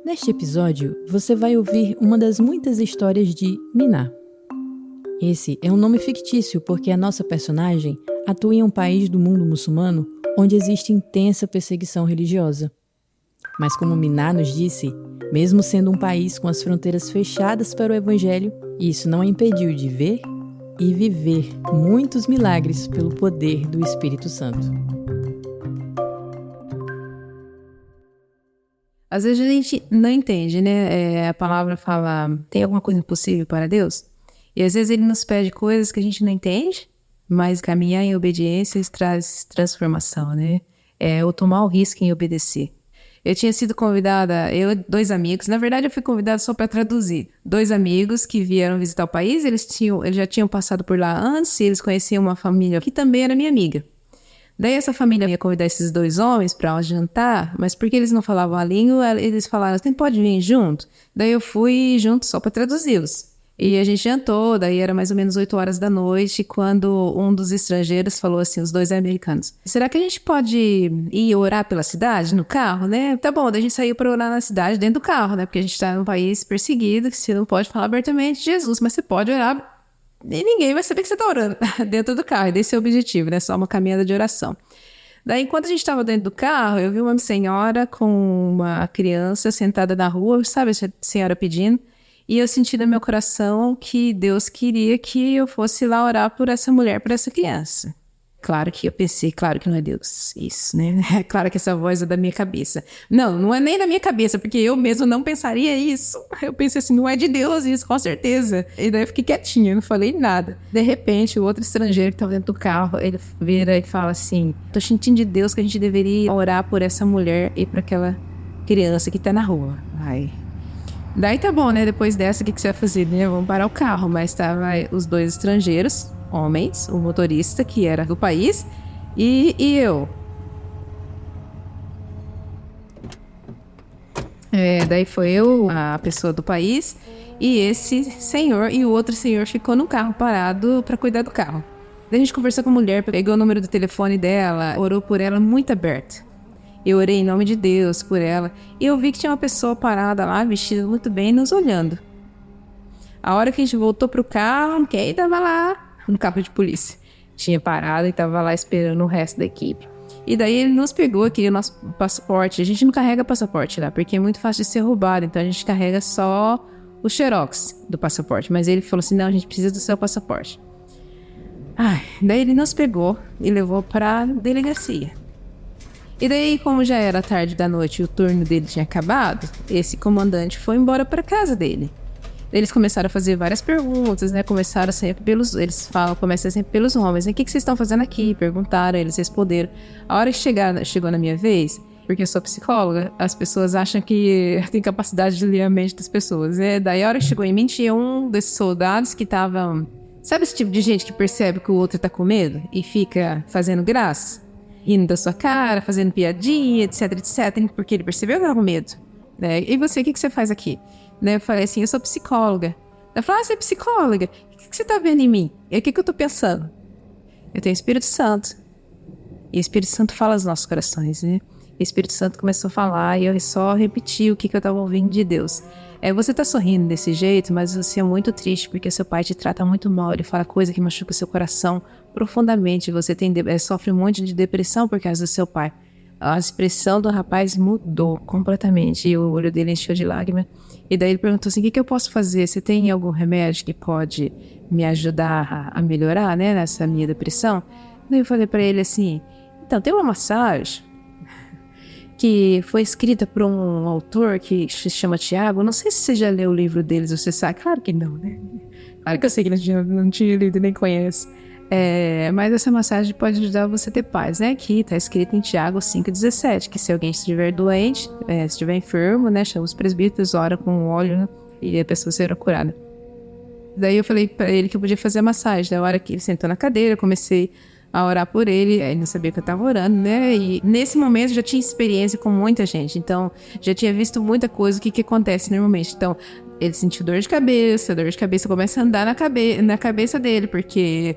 Neste episódio, você vai ouvir uma das muitas histórias de Miná. Esse é um nome fictício porque a nossa personagem atua em um país do mundo muçulmano onde existe intensa perseguição religiosa. Mas como Miná nos disse, mesmo sendo um país com as fronteiras fechadas para o evangelho, isso não a impediu de ver e viver muitos milagres pelo poder do Espírito Santo. Às vezes a gente não entende, né? A palavra fala, tem alguma coisa impossível para Deus? E às vezes ele nos pede coisas que a gente não entende, mas caminhar em obediência traz transformação, né? Ou tomar o risco em obedecer. Eu tinha sido convidada, eu e 2 amigos, na verdade eu fui convidada só para traduzir. 2 amigos que vieram visitar o país, eles já tinham passado por lá antes, e eles conheciam uma família que também era minha amiga. Daí essa família ia convidar esses 2 homens para jantar, mas porque eles não falavam a língua, eles falaram, você pode vir junto? Daí eu fui junto só para traduzi-los. E a gente jantou, daí era mais ou menos 8 horas da noite, quando um dos estrangeiros falou assim, os 2 americanos, será que a gente pode ir orar pela cidade, no carro, né? Tá bom, daí a gente saiu para orar na cidade, dentro do carro, né? Porque a gente tá num país perseguido, que você não pode falar abertamente de Jesus, mas você pode orar e ninguém vai saber que você está orando dentro do carro. E desse é o objetivo, né? Só uma caminhada de oração. Daí, enquanto a gente estava dentro do carro, eu vi uma senhora com uma criança sentada na rua, sabe a senhora pedindo? E eu senti no meu coração que Deus queria que eu fosse lá orar por essa mulher, por essa criança. Claro que eu pensei, claro que não é Deus, isso, né? É claro que essa voz é da minha cabeça. Não é nem da minha cabeça, porque eu mesmo não pensaria isso. Eu pensei assim, não é de Deus isso, com certeza. E daí eu fiquei quietinha, não falei nada. De repente, o outro estrangeiro que estava dentro do carro, ele vira e fala assim, tô sentindo de Deus que a gente deveria orar por essa mulher e por aquela criança que tá na rua. Ai. Daí tá bom, né? Depois dessa, o que você vai fazer? Né? Vamos parar o carro. Mas tava os 2 estrangeiros, homens, o motorista, que era do país, e eu. Daí foi eu, a pessoa do país, e esse senhor, e o outro senhor ficou no carro parado para cuidar do carro. Daí a gente conversou com a mulher, pegou o número do telefone dela, orou por ela muito aberto. Eu orei em nome de Deus por ela, e eu vi que tinha uma pessoa parada lá, vestida muito bem, nos olhando. A hora que a gente voltou pro carro, quem tava lá? No carro de polícia. Tinha parado e tava lá esperando o resto da equipe. E daí ele nos pegou aqui o nosso passaporte. A gente não carrega passaporte lá, porque é muito fácil de ser roubado. Então a gente carrega só o xerox do passaporte. Mas ele falou assim, não, a gente precisa do seu passaporte. Daí ele nos pegou e levou pra delegacia. E daí, como já era tarde da noite e o turno dele tinha acabado, esse comandante foi embora para casa dele. Eles começaram a fazer várias perguntas, né? Começam sempre pelos homens. O que vocês estão fazendo aqui? Perguntaram, eles responderam. A hora que chegou na minha vez, porque eu sou psicóloga, as pessoas acham que tem capacidade de ler a mente das pessoas, né? Daí a hora que chegou em mim, tinha um desses soldados que tava... Sabe esse tipo de gente que percebe que o outro tá com medo e fica fazendo graça? Indo da sua cara, fazendo piadinha, etc, porque ele percebeu que eu tava com medo. Né? E você, o que você faz aqui? Né? Eu falei assim, eu sou psicóloga. Ela falou, você é psicóloga? O que você tá vendo em mim? E o que eu tô pensando? Eu tenho o Espírito Santo. E o Espírito Santo fala aos nossos corações, né? E o Espírito Santo começou a falar e eu só repeti o que eu tava ouvindo de Deus. Você tá sorrindo desse jeito, mas você é muito triste porque seu pai te trata muito mal. Ele fala coisa que machuca o seu coração profundamente. Você sofre um monte de depressão por causa do seu pai. A expressão do rapaz mudou completamente e o olho dele encheu de lágrimas. E daí ele perguntou assim, o que eu posso fazer? Você tem algum remédio que pode me ajudar a melhorar, né, nessa minha depressão? Daí eu falei pra ele assim, então, tem uma massagem que foi escrita por um autor que se chama Tiago. Não sei se você já leu o livro deles, você sabe. Claro que não, né? Claro que eu sei que não tinha lido nem conhece. Mas essa massagem pode ajudar você a ter paz, né? Aqui tá escrito em Tiago 5,17, que se alguém estiver doente, se estiver enfermo, né? Chama os presbíteros, ora com óleo, né? E a pessoa será curada. Daí eu falei pra ele que eu podia fazer a massagem. Da hora que ele sentou na cadeira, eu comecei a orar por ele, ele não sabia que eu estava orando, né? E nesse momento eu já tinha experiência com muita gente, então já tinha visto muita coisa, o que acontece normalmente. Então, Ele sentiu dor de cabeça, começa a andar na cabeça dele, porque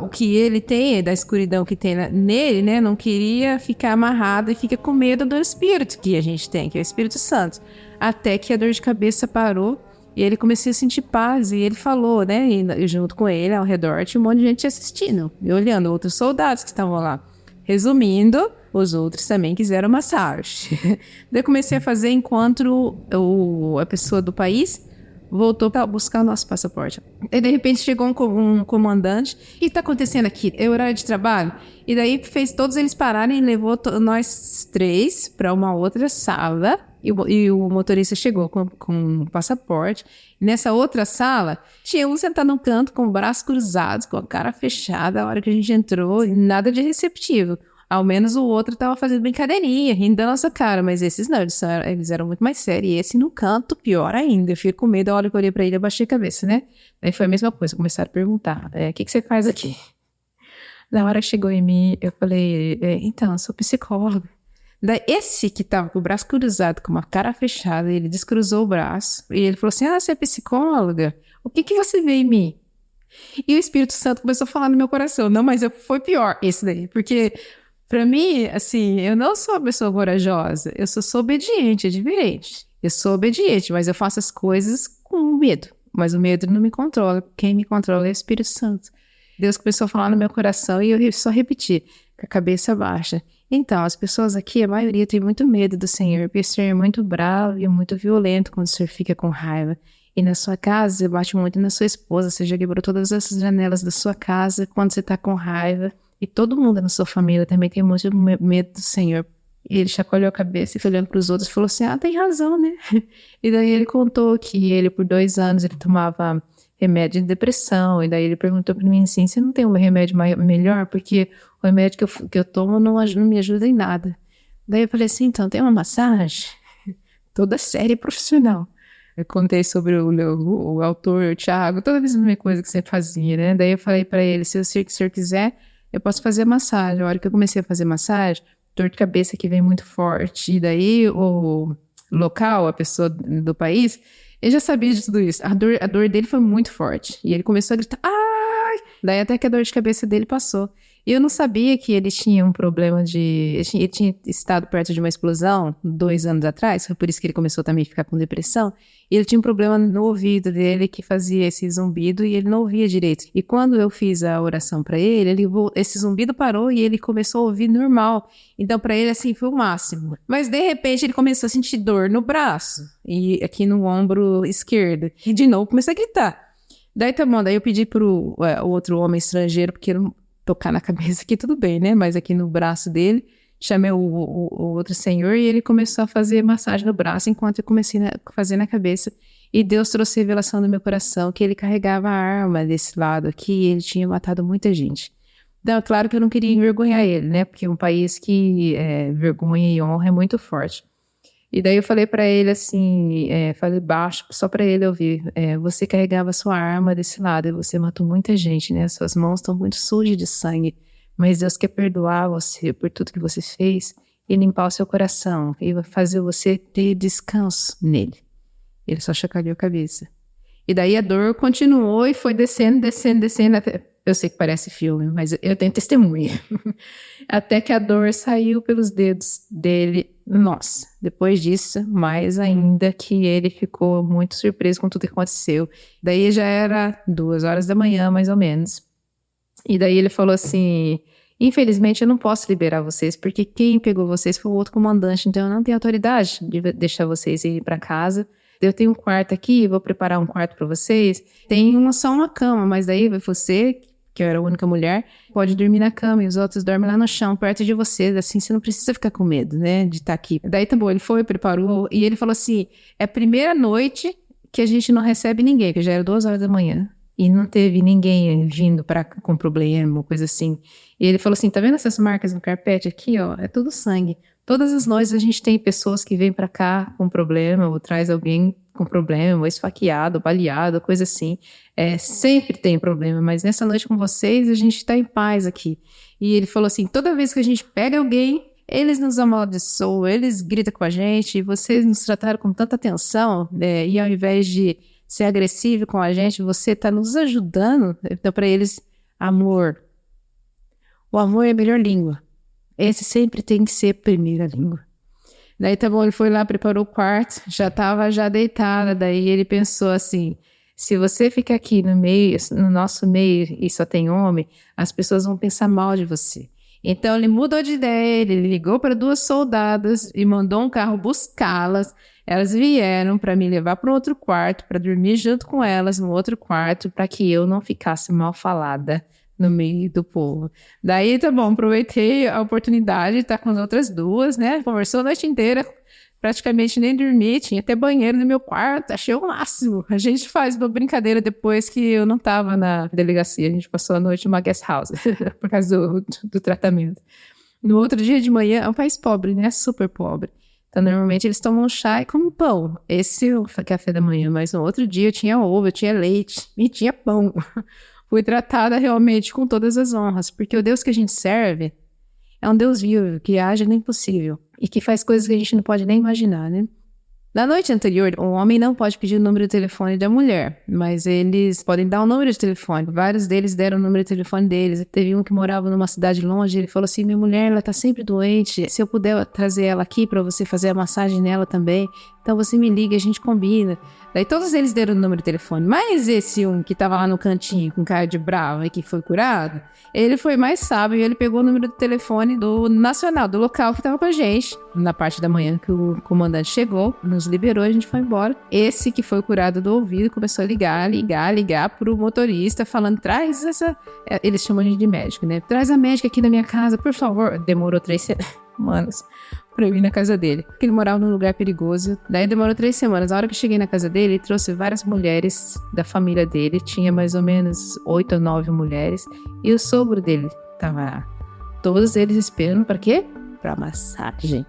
o que ele tem, da escuridão que tem nele, né, não queria ficar amarrado e fica com medo do espírito que a gente tem, que é o Espírito Santo. Até que a dor de cabeça parou e ele começou a sentir paz, e ele falou, né, e junto com ele, ao redor, tinha um monte de gente assistindo e olhando, outros soldados que estavam lá. Resumindo, os outros também quiseram massagem. Daí eu comecei a fazer enquanto a pessoa do país voltou para buscar o nosso passaporte. E de repente chegou um comandante. O que está acontecendo aqui? É horário de trabalho? E daí fez todos eles pararem e levou nós 3 para uma outra sala. E o motorista chegou com o passaporte. E nessa outra sala, tinha um sentado no canto com o braço cruzado, com a cara fechada. A hora que a gente entrou, nada de receptivo. Ao menos o outro tava fazendo brincadeirinha, rindo da nossa cara. Mas esses não, eles eram muito mais sérios. E esse no canto, pior ainda. Eu fico com medo, a hora que eu olhei pra ele, eu baixei a cabeça, né? Aí foi a mesma coisa, começaram a perguntar. O que você faz aqui? Na hora que chegou em mim, eu falei, então, eu sou psicóloga. Daí esse que tava com o braço cruzado, com uma cara fechada, ele descruzou o braço. E ele falou assim, você é psicóloga? O que você vê em mim? E o Espírito Santo começou a falar no meu coração. Não, mas foi pior esse daí. Porque, pra mim, assim, eu não sou uma pessoa corajosa. Eu sou obediente, é diferente. Eu sou obediente, mas eu faço as coisas com medo. Mas o medo não me controla. Quem me controla é o Espírito Santo. Deus começou a falar no meu coração e eu só repeti, com a cabeça baixa. Então, as pessoas aqui, a maioria tem muito medo do Senhor, porque o Senhor é muito bravo e muito violento quando o Senhor fica com raiva. E na sua casa, você bate muito na sua esposa, você já quebrou todas essas janelas da sua casa quando você tá com raiva. E todo mundo na sua família também tem muito medo do Senhor. E ele chacoalhou a cabeça e foi olhando para os outros e falou assim, tem razão, né? E daí ele contou que ele, por 2 anos, ele tomava remédio de depressão. E daí ele perguntou para mim assim, você não tem um remédio melhor? Porque o remédio que eu tomo não me ajuda em nada. Daí eu falei assim, então, tem uma massagem? Toda séria e profissional. Eu contei sobre o autor, o Thiago, toda a mesma coisa que você fazia, né? Daí eu falei pra ele, se o senhor quiser, eu posso fazer massagem. A hora que eu comecei a fazer massagem, dor de cabeça que vem muito forte. E daí o local, a pessoa do país, ele já sabia de tudo isso. A dor dele foi muito forte. E ele começou a gritar, ai! Daí até que a dor de cabeça dele passou. E eu não sabia que ele tinha um problema de... Ele tinha estado perto de uma explosão 2 anos atrás, foi por isso que ele começou também a ficar com depressão. E ele tinha um problema no ouvido dele que fazia esse zumbido e ele não ouvia direito. E quando eu fiz a oração pra ele, esse zumbido parou e ele começou a ouvir normal. Então pra ele, assim, foi o máximo. Mas de repente ele começou a sentir dor no braço e aqui no ombro esquerdo. E de novo começou a gritar. Daí tá bom, daí eu pedi pro outro homem estrangeiro, porque não tocar na cabeça aqui, tudo bem, né? Mas aqui no braço dele, chamei o outro senhor e ele começou a fazer massagem no braço enquanto eu comecei a fazer na cabeça. E Deus trouxe revelação no meu coração que ele carregava a arma desse lado aqui e ele tinha matado muita gente. Então, claro que eu não queria envergonhar ele, né? Porque é um país que vergonha e honra é muito forte. E daí eu falei pra ele assim, falei baixo, só pra ele ouvir, você carregava sua arma desse lado e você matou muita gente, né? Suas mãos estão muito sujas de sangue, mas Deus quer perdoar você por tudo que você fez e limpar o seu coração e fazer você ter descanso nele. Ele só chacoalhou a cabeça. E daí a dor continuou e foi descendo, até... Eu sei que parece filme, mas eu tenho testemunha. Até que a dor saiu pelos dedos dele. Nossa, depois disso, mais ainda que ele ficou muito surpreso com tudo que aconteceu. Daí já era 2 horas da manhã, mais ou menos. E daí ele falou assim, infelizmente eu não posso liberar vocês, porque quem pegou vocês foi o outro comandante, então eu não tenho autoridade de deixar vocês irem para casa. Eu tenho um quarto aqui, vou preparar um quarto para vocês. Tem só uma cama, mas daí você, que eu era a única mulher, pode dormir na cama e os outros dormem lá no chão, perto de você, assim, você não precisa ficar com medo, né, de estar aqui. Daí tá bom, ele foi, preparou, e ele falou assim, é a primeira noite que a gente não recebe ninguém, que já era 2 horas da manhã, e não teve ninguém vindo com problema, coisa assim. E ele falou assim, tá vendo essas marcas no carpete aqui, ó, é tudo sangue. Todas as noites a gente tem pessoas que vêm pra cá com problema, ou traz alguém com problema, ou esfaqueado, baleado, coisa assim. Sempre tem problema, mas nessa noite com vocês a gente tá em paz aqui. E ele falou assim, toda vez que a gente pega alguém, Eles nos amaldiçoam, eles gritam com a gente, e vocês nos trataram com tanta atenção, e ao invés de ser agressivo com a gente, você está nos ajudando. Então, para eles, amor. O amor é a melhor língua. Esse sempre tem que ser a primeira língua. Daí, tá bom, ele foi lá, preparou o quarto, já estava deitada, daí ele pensou assim, se você ficar aqui no nosso meio, e só tem homem, as pessoas vão pensar mal de você. Então, ele mudou de ideia, ele ligou para 2 soldadas e mandou um carro buscá-las. Elas vieram para me levar para um outro quarto, para dormir junto com elas no outro quarto, para que eu não ficasse mal falada no meio do povo. Daí, tá bom, aproveitei a oportunidade de estar com as outras 2, né? Conversou a noite inteira, praticamente nem dormi, tinha até banheiro no meu quarto, achei o máximo. A gente faz uma brincadeira depois que eu não tava na delegacia, a gente passou a noite numa guest house, por causa do tratamento. No outro dia de manhã, é um país pobre, né? Super pobre. Então, normalmente eles tomam chá e comem pão. Esse é o café da manhã, mas no outro dia eu tinha ovo, eu tinha leite e tinha pão. Fui tratada realmente com todas as honras, porque o Deus que a gente serve é um Deus vivo, que age no impossível e que faz coisas que a gente não pode nem imaginar, né? Na noite anterior, o homem não pode pedir o número de telefone da mulher, mas eles podem dar o número de telefone. Vários deles deram o número de telefone deles. Teve um que morava numa cidade longe, ele falou assim, minha mulher, ela tá sempre doente, se eu puder trazer ela aqui pra você fazer a massagem nela também, então você me liga, a gente combina. Daí todos eles deram o número de telefone, mas esse um que tava lá no cantinho com cara de bravo e que foi curado, ele foi mais sábio e ele pegou o número de telefone do nacional, do local que tava com a gente. Na parte da manhã que o comandante chegou, nos liberou e a gente foi embora. Esse que foi curado do ouvido começou a ligar pro motorista, falando, traz essa... Eles chamam a gente de médico, né? Traz a médica aqui na minha casa, por favor. Demorou 3 semanas pra eu ir na casa dele, porque ele morava num lugar perigoso. Daí demorou 3 semanas. A hora que eu cheguei na casa dele, ele trouxe várias mulheres da família dele. Tinha mais ou menos 8 ou 9 mulheres. E o sogro dele tava lá. Todos eles esperando pra quê? Pra massagem.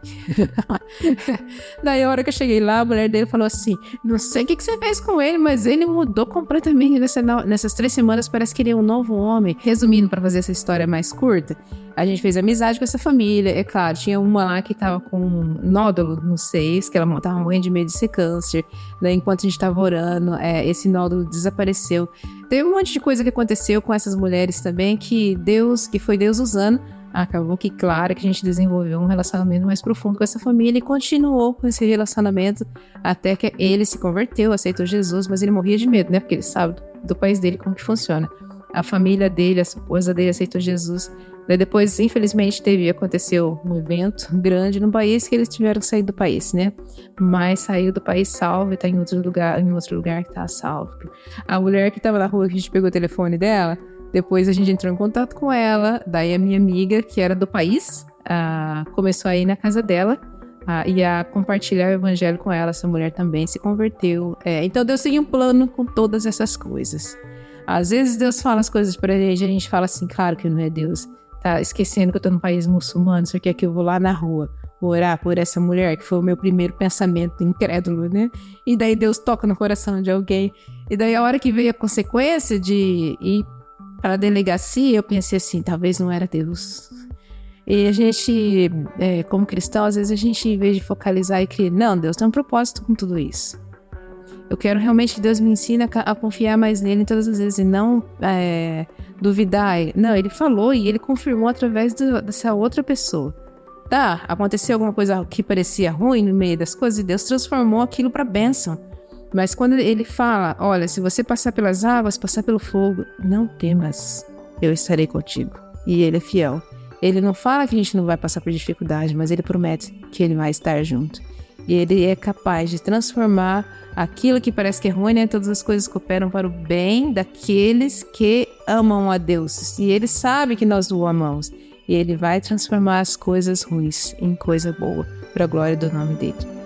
Daí a hora que eu cheguei lá, a mulher dele falou assim, não sei o que você fez com ele, mas ele mudou completamente nessas 3 semanas, parece que ele é um novo homem. Resumindo, pra fazer essa história mais curta, a gente fez amizade com essa família, é claro, tinha uma lá que tava com um nódulo nos seios, que ela tava morrendo de medo de ser câncer. Daí enquanto a gente tava orando, esse nódulo desapareceu. Teve um monte de coisa que aconteceu com essas mulheres também, que foi Deus usando. Acabou que, claro, que a gente desenvolveu um relacionamento mais profundo com essa família e continuou com esse relacionamento até que ele se converteu, aceitou Jesus, mas ele morria de medo, né? Porque ele sabe do país dele como que funciona. A família dele, a esposa dele aceitou Jesus. Daí depois, infelizmente, aconteceu um evento grande no país que eles tiveram que sair do país, né? Mas saiu do país salvo e tá em outro lugar que tá salvo. A mulher que tava na rua, que a gente pegou o telefone dela, depois a gente entrou em contato com ela, daí a minha amiga, que era do país, começou a ir na casa dela e a compartilhar o evangelho com ela. Essa mulher também se converteu. Então Deus tem um plano com todas essas coisas. Às vezes Deus fala as coisas pra gente, a gente fala assim, claro que não é Deus. Tá esquecendo que eu tô num país muçulmano, só que eu vou lá na rua orar por essa mulher, que foi o meu primeiro pensamento incrédulo, né? E daí Deus toca no coração de alguém. E daí a hora que veio a consequência de ir para a delegacia, eu pensei assim, talvez não era Deus. E a gente, como cristão, às vezes a gente, em vez de focalizar e crer, não, Deus tem um propósito com tudo isso. Eu quero realmente que Deus me ensine a confiar mais nele todas as vezes e não duvidar. Não, ele falou e ele confirmou através dessa outra pessoa. Tá, aconteceu alguma coisa que parecia ruim no meio das coisas e Deus transformou aquilo para bênção. Mas quando ele fala, olha, se você passar pelas águas, passar pelo fogo, não temas, eu estarei contigo. E ele é fiel. Ele não fala que a gente não vai passar por dificuldade, mas ele promete que ele vai estar junto. E ele é capaz de transformar aquilo que parece que é ruim, né? Todas as coisas cooperam para o bem daqueles que amam a Deus. E ele sabe que nós o amamos. E ele vai transformar as coisas ruins em coisa boa, para a glória do nome dele.